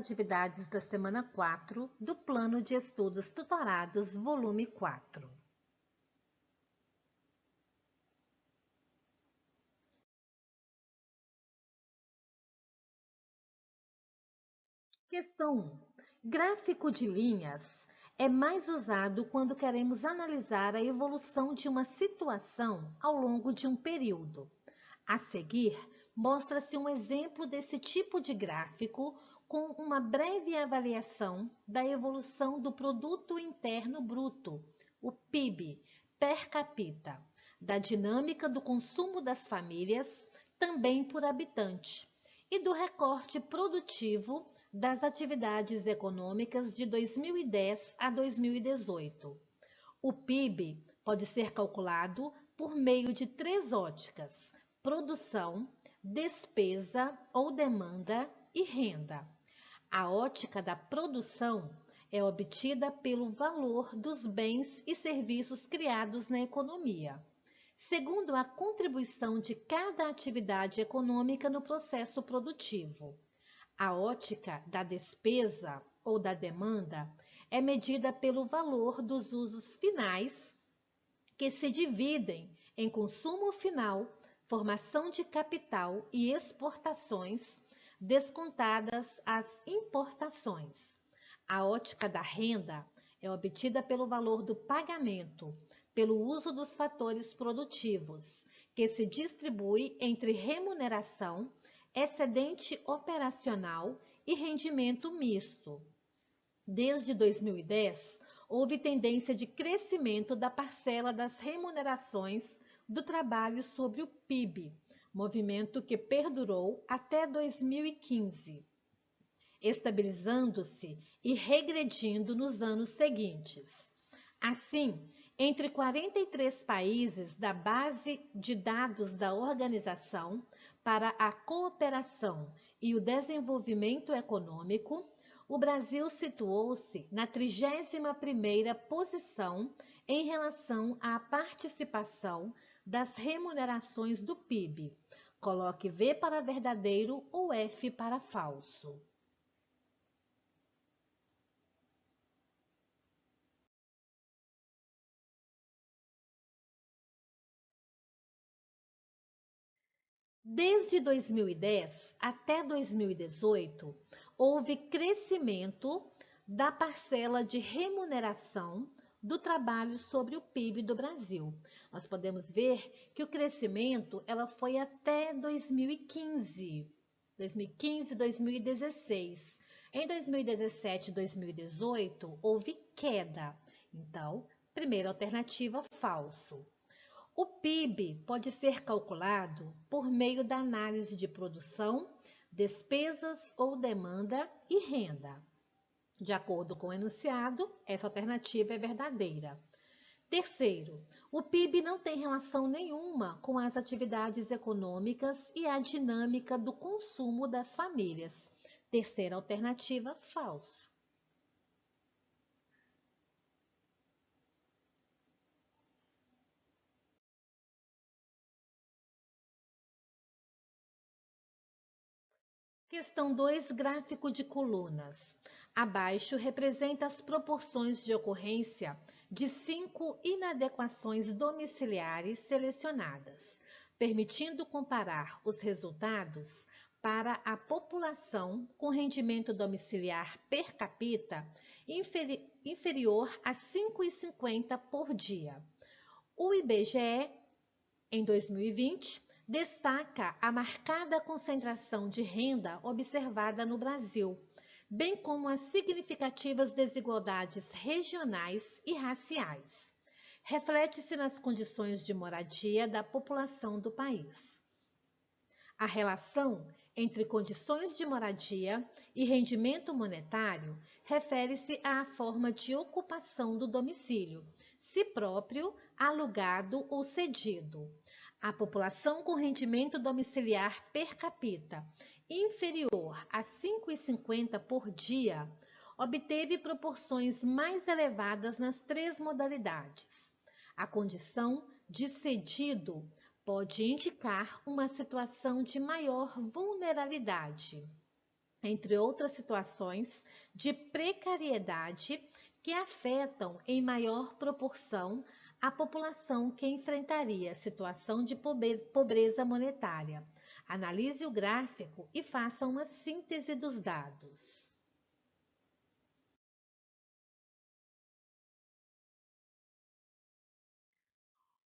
atividades da semana 4 do Plano de Estudos Tutorados, volume 4. Questão 1. Gráfico de linhas é mais usado quando queremos analisar a evolução de uma situação ao longo de um período. A seguir, mostra-se um exemplo desse tipo de gráfico com uma breve avaliação da evolução do Produto Interno Bruto, o PIB, per capita, da dinâmica do consumo das famílias, também por habitante, e do recorte produtivo das atividades econômicas de 2010 a 2018. O PIB pode ser calculado por meio de 3 óticas: produção, despesa ou demanda e renda. A ótica da produção é obtida pelo valor dos bens e serviços criados na economia, segundo a contribuição de cada atividade econômica no processo produtivo. A ótica da despesa ou da demanda é medida pelo valor dos usos finais, que se dividem em consumo final, formação de capital e exportações, descontadas as importações. A ótica da renda é obtida pelo valor do pagamento, pelo uso dos fatores produtivos, que se distribui entre remuneração, excedente operacional e rendimento misto. Desde 2010, houve tendência de crescimento da parcela das remunerações do trabalho sobre o PIB, movimento que perdurou até 2015, estabilizando-se e regredindo nos anos seguintes. Assim, entre 43 países da base de dados da Organização para a Cooperação e o Desenvolvimento Econômico, o Brasil situou-se na 31ª posição em relação à participação das remunerações do PIB. Coloque V para verdadeiro ou F para falso. Desde 2010 até 2018, houve crescimento da parcela de remuneração do trabalho sobre o PIB do Brasil. Nós podemos ver que o crescimento foi até 2015, 2016. Em 2017 e 2018, houve queda. Então, primeira alternativa, falso. O PIB pode ser calculado por meio da análise de produção, despesas ou demanda e renda. De acordo com o enunciado, essa alternativa é verdadeira. Terceiro, o PIB não tem relação nenhuma com as atividades econômicas e a dinâmica do consumo das famílias. Terceira alternativa, falso. Questão 2, gráfico de colunas. Abaixo representa as proporções de ocorrência de 5 inadequações domiciliares selecionadas, permitindo comparar os resultados para a população com rendimento domiciliar per capita inferior a 5,50 por dia. O IBGE, em 2020, destaca a marcada concentração de renda observada no Brasil, bem como as significativas desigualdades regionais e raciais. Reflete-se nas condições de moradia da população do país. A relação entre condições de moradia e rendimento monetário refere-se à forma de ocupação do domicílio, se próprio, alugado ou cedido. A população com rendimento domiciliar per capita inferior a 5,50 por dia obteve proporções mais elevadas nas 3 modalidades. A condição de cedido pode indicar uma situação de maior vulnerabilidade. entre outras situações de precariedade que afetam em maior proporção a população que enfrentaria situação de pobreza monetária. Analise o gráfico e faça uma síntese dos dados.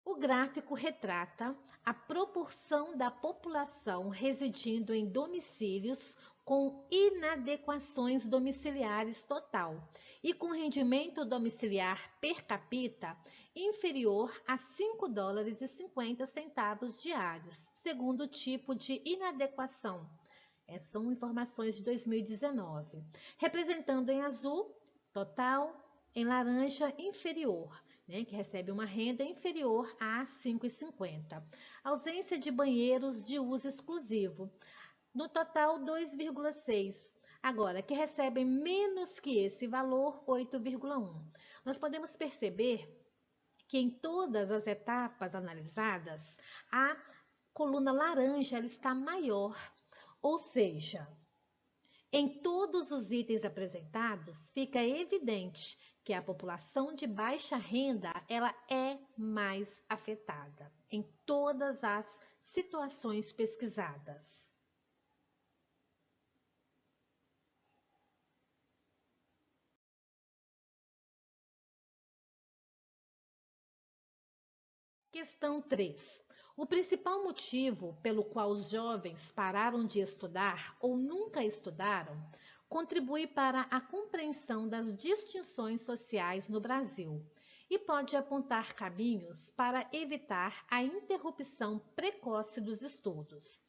O gráfico retrata a proporção da população residindo em domicílios com inadequações domiciliares total e com rendimento domiciliar per capita inferior a US$ 5,50 diários, segundo o tipo de inadequação. Essas são informações de 2019. Representando em azul, total, em laranja, inferior, que recebe uma renda inferior a 5,50. Ausência de banheiros de uso exclusivo. No total, 2,6. Agora, que recebem menos que esse valor, 8,1. Nós podemos perceber que em todas as etapas analisadas, a coluna laranja ela está maior, ou seja, em todos os itens apresentados, fica evidente que a população de baixa renda ela é mais afetada em todas as situações pesquisadas. Questão 3. O principal motivo pelo qual os jovens pararam de estudar ou nunca estudaram contribui para a compreensão das distinções sociais no Brasil e pode apontar caminhos para evitar a interrupção precoce dos estudos.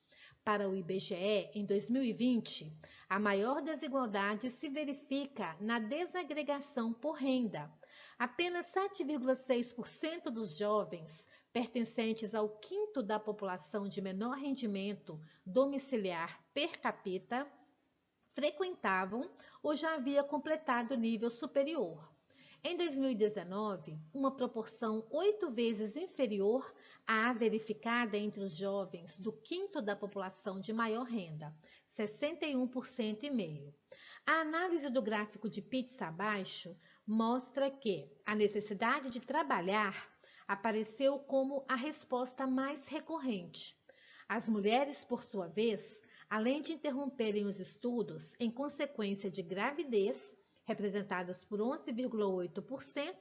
Para o IBGE, em 2020, a maior desigualdade se verifica na desagregação por renda. Apenas 7,6% dos jovens pertencentes ao quinto da população de menor rendimento domiciliar per capita frequentavam ou já havia completado o nível superior. Em 2019, uma proporção 8 vezes inferior à verificada entre os jovens do quinto da população de maior renda, 61,5%. A análise do gráfico de pizza abaixo mostra que a necessidade de trabalhar apareceu como a resposta mais recorrente. As mulheres, por sua vez, além de interromperem os estudos em consequência de gravidez, representadas por 11,8%,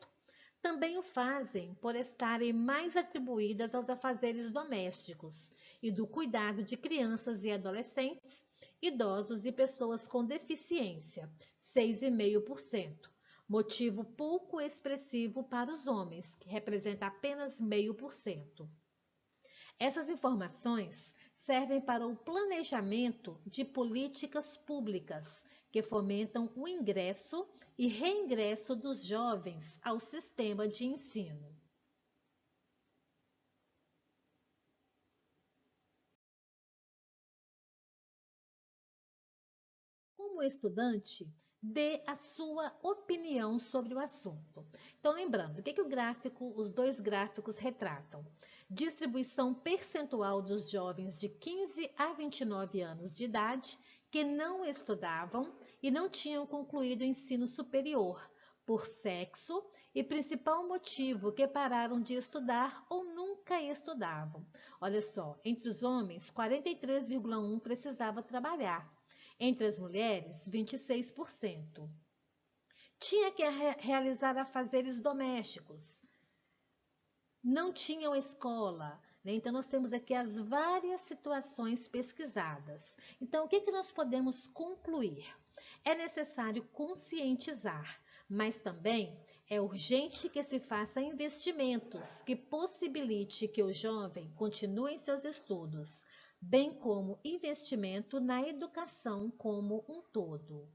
também o fazem por estarem mais atribuídas aos afazeres domésticos e do cuidado de crianças e adolescentes, idosos e pessoas com deficiência, 6,5%. Motivo pouco expressivo para os homens, que representa apenas 0,5%. Essas informações servem para o planejamento de políticas públicas que fomentam o ingresso e reingresso dos jovens ao sistema de ensino. Como estudante, dê a sua opinião sobre o assunto. Então, lembrando, o que os dois gráficos retratam? Distribuição percentual dos jovens de 15 a 29 anos de idade que não estudavam e não tinham concluído o ensino superior, por sexo e principal motivo que pararam de estudar ou nunca estudavam. Olha só, entre os homens, 43,1% precisava trabalhar. Entre as mulheres, 26%. Tinha que realizar afazeres domésticos. Não tinham escola, né? Então, nós temos aqui as várias situações pesquisadas. Então, o que nós podemos concluir? É necessário conscientizar, mas também é urgente que se faça investimentos que possibilite que o jovem continue seus estudos, bem como investimento na educação como um todo.